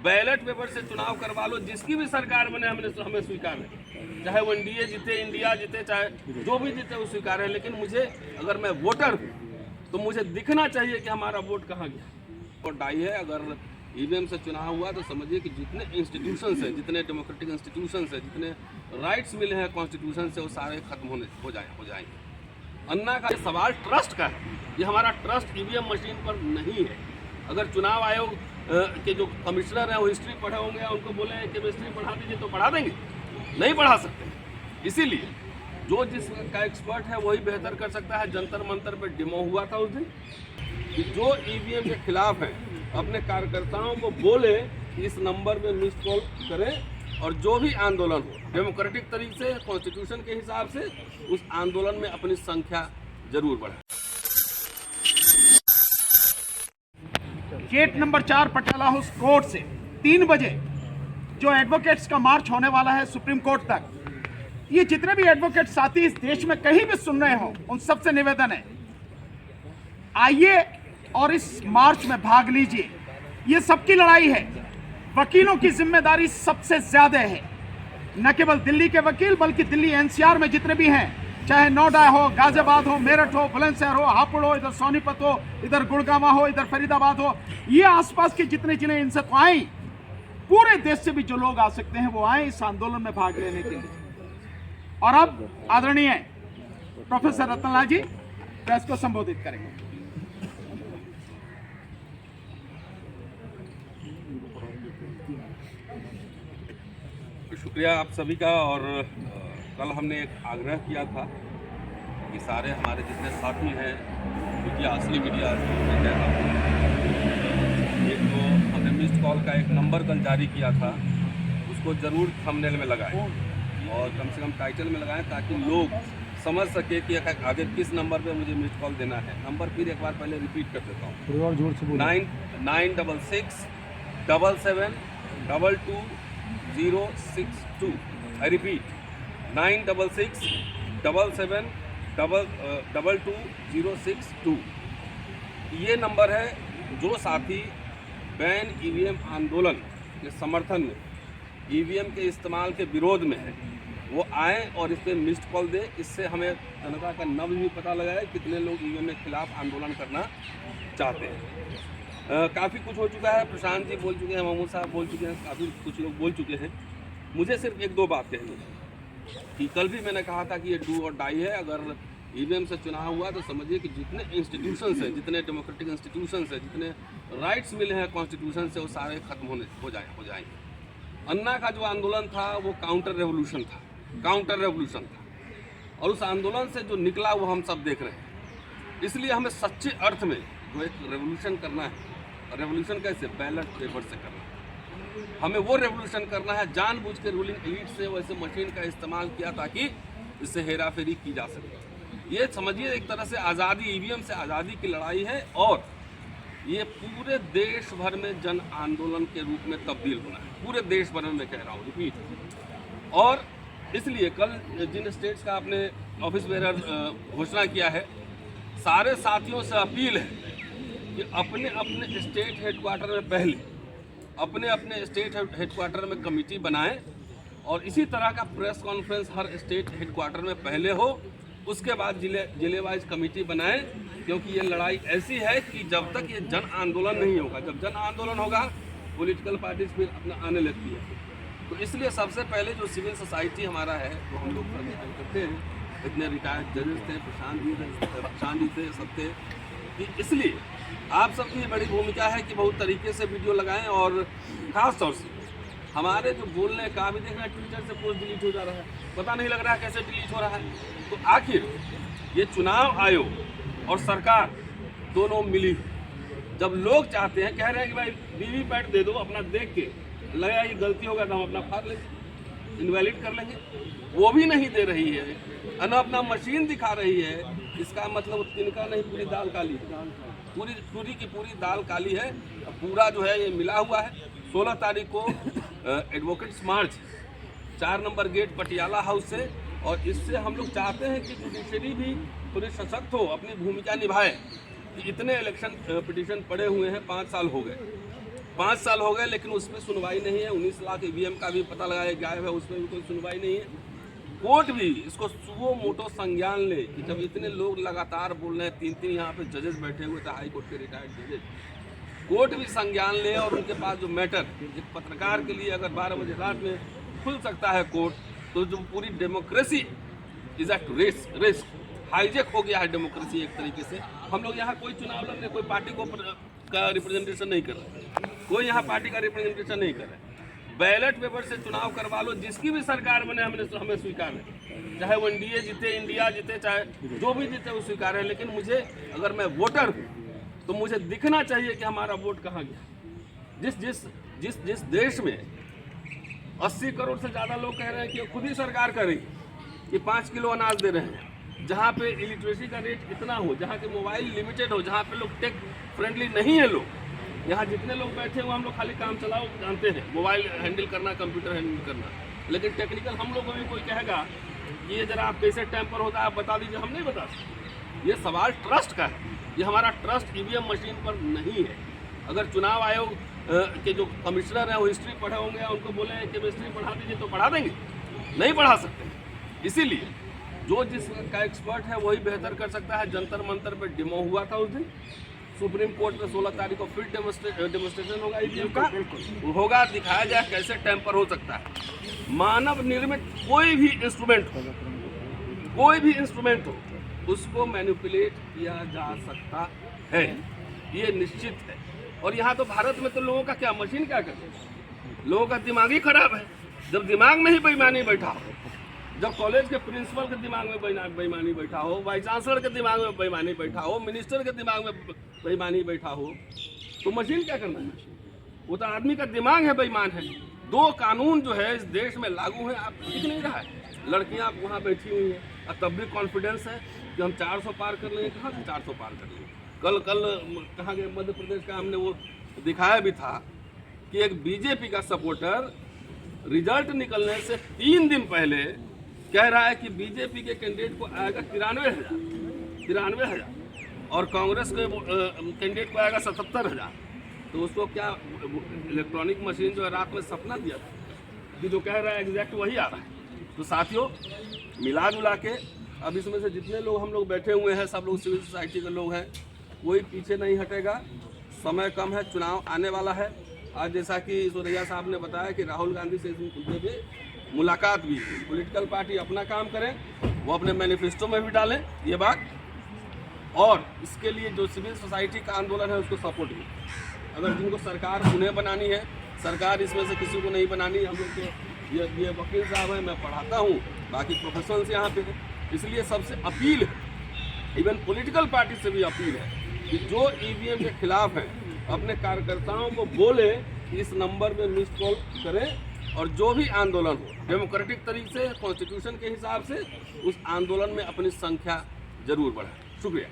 Ballot paper से चुनाव करवा लो, जिसकी भी सरकार बने हमें स्वीकार है, चाहे वो एनडीए जीते, इंडिया जीते, चाहे जो भी जीते वो स्वीकार है। लेकिन मुझे, अगर मैं वोटर हूँ तो मुझे दिखना चाहिए कि हमारा वोट कहाँ गया। और डाई है, अगर ईवीएम से चुनाव हुआ तो समझिए कि जितने इंस्टीट्यूशंस हैं, जितने डेमोक्रेटिक इंस्टीट्यूशंस हैं, जितने राइट्स मिले हैं कॉन्स्टिट्यूशन से, वो सारे खत्म हो जाएंगे। अन्ना का सवाल ट्रस्ट का है, ये हमारा ट्रस्ट ईवीएम मशीन पर नहीं है। अगर चुनाव आयोग के जो कमिश्नर हैं वो हिस्ट्री पढ़े होंगे, उनको बोले कि हिस्ट्री पढ़ा दीजिए तो पढ़ा देंगे, नहीं पढ़ा सकते। इसीलिए जो जिसका एक्सपर्ट है वही बेहतर कर सकता है। जंतर मंतर पे डेमो हुआ था उस दिन कि जो ईवीएम के खिलाफ है अपने कार्यकर्ताओं को बोले कि इस नंबर में मिस कॉल करें, और जो भी आंदोलन हो डेमोक्रेटिक तरीके से, कॉन्स्टिट्यूशन के हिसाब से, उस आंदोलन में अपनी संख्या जरूर बढ़ाए। Gate number 4 Patiala house court से 3 बजे जो एडवोकेट्स का मार्च होने वाला है सुप्रीम कोर्ट तक, ये जितने भी एडवोकेट साथी इस देश में कहीं भी सुन रहे हो, उन सबसे निवेदन है, आइए और इस मार्च में भाग लीजिए। ये सबकी लड़ाई है, वकीलों की जिम्मेदारी सबसे ज्यादा है। न केवल दिल्ली के वकील बल्कि दिल्ली एनसीआर में जितने भी हैं, चाहे नोएडा हो, गाजियाबाद हो, मेरठ हो, बुलंदशहर हो, हापुड़ हो, इधर सोनीपत हो, इधर गुड़गांव हो, इधर फरीदाबाद हो, ये आसपास के जितने जिले, इनसे तो आए, पूरे देश से भी जो लोग आ सकते हैं वो आए इस आंदोलन में भाग लेने के लिए। और अब आदरणीय प्रोफेसर रतनलाल जी प्रेस को संबोधित करेंगे। शुक्रिया आप सभी का। और कल हमने एक आग्रह किया था कि सारे हमारे जितने साथी हैं, मीडिया, असली मीडिया, एक तो हमने मिस्ड कॉल का एक नंबर कल जारी किया था, उसको ज़रूर थंबनेल में लगाएं और कम से कम टाइटल में लगाएं, ताकि लोग समझ सके कि आगे किस नंबर पे मुझे मिस्ड कॉल देना है। नंबर फिर एक बार पहले रिपीट कर देता हूँ, 966 77 22 062। I repeat, 966 77 22 062। ये नंबर है। जो साथी बैन ईवीएम आंदोलन के समर्थन में, ईवीएम के इस्तेमाल के विरोध में है, वो आए और इस पर मिस्ड कॉल दे। इससे हमें जनता का नब्ज भी पता लगा है कितने लोग ईवीएम के खिलाफ आंदोलन करना चाहते हैं। काफ़ी कुछ हो चुका है, प्रशांत जी बोल चुके हैं, महमूद साहब बोल चुके हैं, काफ़ी कुछ लोग बोल चुके हैं। मुझे सिर्फ एक दो बात कहनी है कि कल भी मैंने कहा था कि ये डू और डाई है। अगर ईवीएम से चुनाव हुआ तो समझिए कि जितने इंस्टीट्यूशंस हैं, जितने डेमोक्रेटिक इंस्टीट्यूशंस हैं, जितने राइट्स मिले हैं कॉन्स्टिट्यूशन से, वो सारे खत्म हो जाएंगे। अन्ना का जो आंदोलन था वो काउंटर रेवोल्यूशन था, और उस आंदोलन से जो निकला वो हम सब देख रहे हैं। इसलिए हमें सच्चे अर्थ में जो एक रेवोल्यूशन करना है, रेवोल्यूशन कैसे, बैलेट पेपर से करना है। हमें वो रेवोल्यूशन करना है, जानबूझ के रूलिंग एलिट से वैसे मशीन का इस्तेमाल किया ताकि इससे हेराफेरी की जा सके। ये समझिए एक तरह से आज़ादी, ईवीएम से आज़ादी की लड़ाई है, और ये पूरे देश भर में जन आंदोलन के रूप में तब्दील होना है। पूरे देश भर में मैं कह रहा हूँ, रिपीट। और इसलिए कल जिन स्टेट्स का आपने ऑफिस बेरर घोषणा किया है, सारे साथियों से अपील है कि अपने अपने स्टेट हेडक्वार्टर में पहले अपने स्टेट हेडक्वार्टर में कमेटी बनाएं, और इसी तरह का प्रेस कॉन्फ्रेंस हर स्टेट हेडक्वार्टर में पहले हो, उसके बाद जिले वाइज कमेटी बनाएं। क्योंकि ये लड़ाई ऐसी है कि जब तक ये जन आंदोलन नहीं होगा, जब जन आंदोलन होगा पॉलिटिकल पार्टीज फिर अपना आने लगती है। तो इसलिए सबसे पहले जो सिविल सोसाइटी हमारा है, वो हम लोग करते हैं। इतने रिटायर्ड जजेस थे, प्रशांत जी थे, सब थे। इसलिए आप सबकी बड़ी भूमिका है कि बहुत तरीके से वीडियो लगाएं, और ख़ास तौर से हमारे जो बोलने का भी देख रहे हैं, ट्विटर से पोस्ट डिलीट हो जा रहा है, पता नहीं लग रहा है कैसे डिलीट हो रहा है। तो आखिर ये चुनाव आयोग और सरकार दोनों मिली, जब लोग चाहते हैं, कह रहे हैं कि भाई वीवीपैट दे दो, अपना देख के लगा ये गलती होगा तो हम अपना फाड़ लेंगे, इनवैलिड कर लेंगे, वो भी नहीं दे रही है, अपना मशीन दिखा रही है। इसका मतलब तिनका नहीं, पूरी दाल काली है, पूरी की पूरी दाल काली है। पूरा जो है ये मिला हुआ है। 16 तारीख को एडवोकेट्स मार्च 4 नंबर गेट पटियाला हाउस से, और इससे हम लोग चाहते हैं कि जुडिशरी भी थोड़ी सशक्त हो, अपनी भूमिका निभाए। कि इतने इलेक्शन पिटीशन पड़े हुए हैं, 5 साल हो गए, 5 साल हो गए लेकिन उसमें सुनवाई नहीं है। 19 लाख ईवीएम का भी पता लगाया गया है, उसमें भी कोई सुनवाई नहीं है। कोर्ट भी इसको सुओ मोटो संज्ञान ले कि जब इतने लोग लगातार बोल रहे हैं, 3 यहाँ पे जजेस बैठे हुए थे, हाई कोर्ट के रिटायर्ड जजेस, कोर्ट भी संज्ञान ले और उनके पास जो मैटर एक पत्रकार के लिए अगर 12 बजे रात में खुल सकता है कोर्ट, तो जो पूरी democracy is at risk, hijack हो गया है डेमोक्रेसी एक तरीके से। हम लोग यहाँ कोई चुनाव लड़ रहे, कोई पार्टी का रिप्रेजेंटेशन नहीं कर रहे, कोई यहाँ पार्टी का रिप्रेजेंटेशन नहीं कर रहे। बैलेट पेपर से चुनाव करवा लो, जिसकी भी सरकार बने हमें स्वीकार है, चाहे वो एनडीए जीते, इंडिया जीते, चाहे जो भी जीते वो स्वीकार है। लेकिन मुझे अगर मैं वोटर हूँ तो मुझे दिखना चाहिए कि हमारा वोट कहाँ गया। जिस देश में 80 करोड़ से ज़्यादा लोग कह रहे हैं कि खुद ही सरकार कर रही कि 5 किलो अनाज दे रहे हैं, जहाँ पे इलिटरेसी का रेट इतना हो, जहाँ के मोबाइल लिमिटेड हो, जहाँ पे लोग टेक फ्रेंडली नहीं है लोग, यहाँ जितने लोग बैठे हुए हम लोग खाली काम चलाओ जानते हैं, मोबाइल हैंडल करना, कंप्यूटर हैंडल करना, लेकिन टेक्निकल हम लोग को भी कोई कहेगा कि ये जरा आप कैसे टेम्पर होता है आप बता दीजिए, हम नहीं बता सकते। ये सवाल ट्रस्ट का है, ये हमारा ट्रस्ट ईवीएम मशीन पर नहीं है। अगर चुनाव आयोग के जो कमिश्नर हैं वो हिस्ट्री पढ़े होंगे, उनको बोले केमिस्ट्री पढ़ा दीजिए तो पढ़ा देंगे, नहीं पढ़ा सकते। इसीलिए जो जिसका एक्सपर्ट है वही बेहतर कर सकता है। जंतर मंतर पर डेमो हुआ था उस दिन, सुप्रीम कोर्ट में 16 तारीख को फिर डेमोस्ट्रेशन होगा ईवीएम का, होगा, दिखाया जाए कैसे टेम्पर हो सकता है। मानव निर्मित कोई भी इंस्ट्रूमेंट हो उसको मैनिपुलेट किया जा सकता है, ये निश्चित है। और यहाँ तो भारत में तो लोगों का क्या, मशीन क्या करे, लोगों का दिमाग ही खराब है। जब दिमाग में ही बेईमानी बैठा हो, जब कॉलेज के प्रिंसिपल के दिमाग में बेईमानी बैठा हो, वाइस चांसलर के दिमाग में बेईमानी बैठा हो, मिनिस्टर के दिमाग में बेईमानी बैठा हो, तो मशीन क्या करना है? वो तो आदमी का दिमाग है, बेईमान है। 2 कानून जो है इस देश में लागू है, आप दिख नहीं रहा है। लड़कियां वहाँ बैठी हुई हैं और तब भी कॉन्फिडेंस है कि हम 400 पार कर लेंगे। कहाँ से 400 पार कर लेंगे? कल कहाँ गए, मध्य प्रदेश का हमने वो दिखाया भी था कि एक बीजेपी का सपोर्टर रिजल्ट निकलने से 3 दिन पहले कह रहा है कि बीजेपी के कैंडिडेट को आएगा 93,000 और कांग्रेस के कैंडिडेट को आएगा 77,000। तो उसको क्या इलेक्ट्रॉनिक मशीन जो है रात में सपना दिया था कि जो कह रहा है एग्जैक्ट वही आ रहा है। तो साथियों, मिला जुला के अब इसमें से जितने लोग हम लोग बैठे हुए हैं, सब लोग सिविल सोसाइटी के लोग हैं, कोई पीछे नहीं हटेगा। समय कम है, चुनाव आने वाला है। आज जैसा कि सुरैया साहब ने बताया कि राहुल गांधी से भी मुलाकात भी हुई। पॉलिटिकल पार्टी अपना काम करें, वो अपने मैनिफेस्टो में भी डालें ये बात, और इसके लिए जो सिविल सोसाइटी का आंदोलन है उसको सपोर्ट भी। अगर जिनको सरकार उन्हें बनानी है, सरकार इसमें से किसी को नहीं बनानी। हम लोग के ये वकील साहब हैं, मैं पढ़ाता हूँ, बाकी प्रोफेशनल्स यहाँ पे हैं, इसलिए सबसे अपील है, इवन पॉलिटिकल पार्टी से भी अपील है कि जो ईवीएम के खिलाफ हैं अपने कार्यकर्ताओं को बोले कि इस नंबर में मिस कॉल करें और जो भी आंदोलन हो डेमोक्रेटिक तरीके से, कॉन्स्टिट्यूशन के हिसाब से, उस आंदोलन में अपनी संख्या जरूर बढ़ाएं। शुक्रिया।